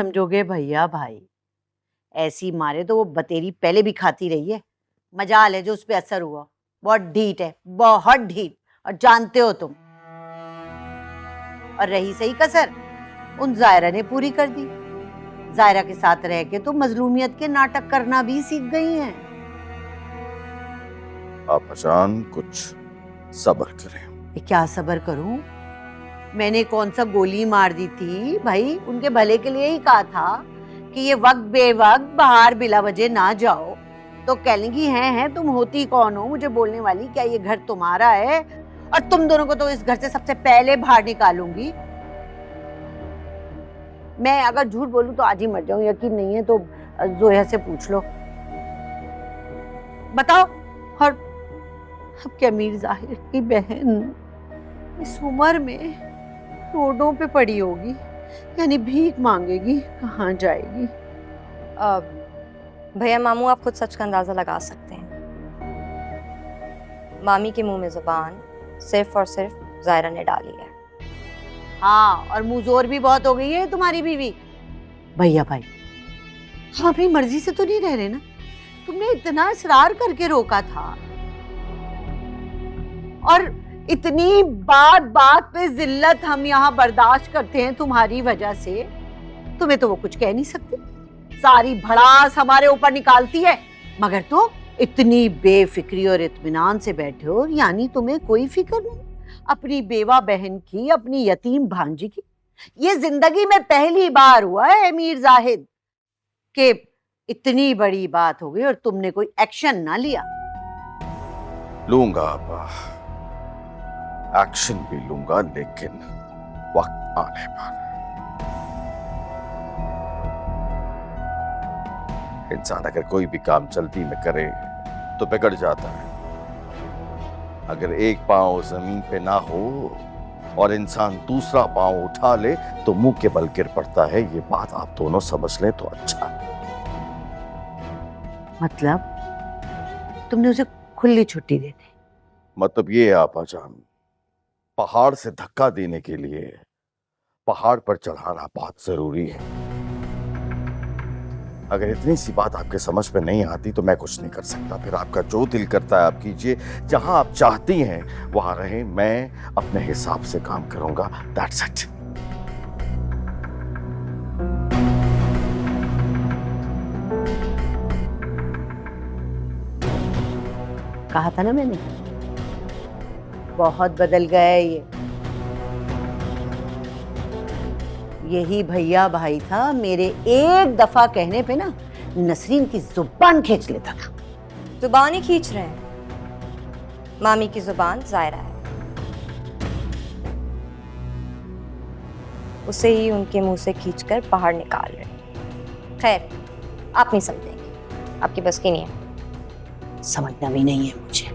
समझोगे भैया भाई? ऐसी मारे तो वो बतेरी पहले भी खाती रही है, मजाल है जो उस पे असर हुआ। बहुत ढीठ है, बहुत ढीठ, और जानते हो तुम। और रही सही कसर, उन जायरा ने पूरी कर दी। जायरा के साथ रह के तो मजलूमियत के नाटक करना भी सीख गई हैं। आप अजान कुछ सब्र करें। क्या सब्र करूं? मैंने कौन सा गोली मार दी थी भाई? उनके भले के लिए ही कहा था कि ये वक्त बेवक्त बाहर बिला वजह ना जाओ। तो कह लेंगी हैं तुम होती कौन हो मुझे बोलने वाली? क्या ये घर तुम्हारा है? और तुम दोनों को तो इस घर से सबसे पहले बाहर निकालूंगी। मैं अगर झूठ बोलूं तो आज ही मर जाऊं। यकीन नहीं है तो जोया से पूछ लो। बताओ। और अब क्या मीर जाहिर की बहन इस उम्र में रोडों पे पड़ी होगी, यानी भीख मांगेगी, कहाँ जाएगी? भैया मामू आप खुद सच का अंदाजा लगा सकते हैं। मामी के मुंह में जुबान सिर्फ और सिर्फ जायरा ने डाली है। हाँ, और मुंहजोर भी बहुत हो गई है तुम्हारी बीवी। भैया भाई, हम अपनी मर्जी से तो नहीं रह रहे ना? तुमने इतना इसरार करके रोका था, और इतनी बात बात पे जिल्लत हम यहाँ बर्दाश्त करते हैं तुम्हारी वजह से। तुम्हें तो वो कुछ कह नहीं सकती, सारी भड़ास हमारे ऊपर निकालती है। मगर तुम इतनी बेफिक्री और इत्मीनान से बैठे हो, यानी तुम्हें कोई फिक्र नहीं अपनी बेवा बहन की, अपनी यतीम भांजी की। ये जिंदगी में पहली बार हुआ है मीर जाहिद कि इतनी बड़ी बात हो गई और तुमने कोई एक्शन ना लिया। लूंगा आपा, एक्शन भी लूंगा, लेकिन वक्त आने पर। इंसान अगर कोई भी काम जल्दी में करे तो बिगड़ जाता है। अगर एक पांव जमीन पे ना हो और इंसान दूसरा पांव उठा ले तो मुंह के बल गिर पड़ता है। ये बात आप दोनों समझ लें तो अच्छा। मतलब तुमने उसे खुली छुट्टी दे दी? मतलब ये आपा जान, पहाड़ से धक्का देने के लिए पहाड़ पर चढ़ाना बहुत जरूरी है। अगर इतनी सी बात आपके समझ में नहीं आती तो मैं कुछ नहीं कर सकता। फिर आपका जो दिल करता है आप कीजिए, जहां आप चाहती हैं वहां रहें, मैं अपने हिसाब से काम करूंगा। That's it. कहा था ना मैंने, बहुत बदल गया है ये। यही भैया भाई था, मेरे एक दफा कहने पे ना नसरीन की जुबान खींच लेता था। जुबान ही खींच रहे हैं। मामी की जुबान जायरा है, उसे ही उनके मुंह से खींचकर बाहर निकाल रहे हैं। खैर आप नहीं समझेंगे, आपकी बस की नहीं है। समझना भी नहीं है मुझे।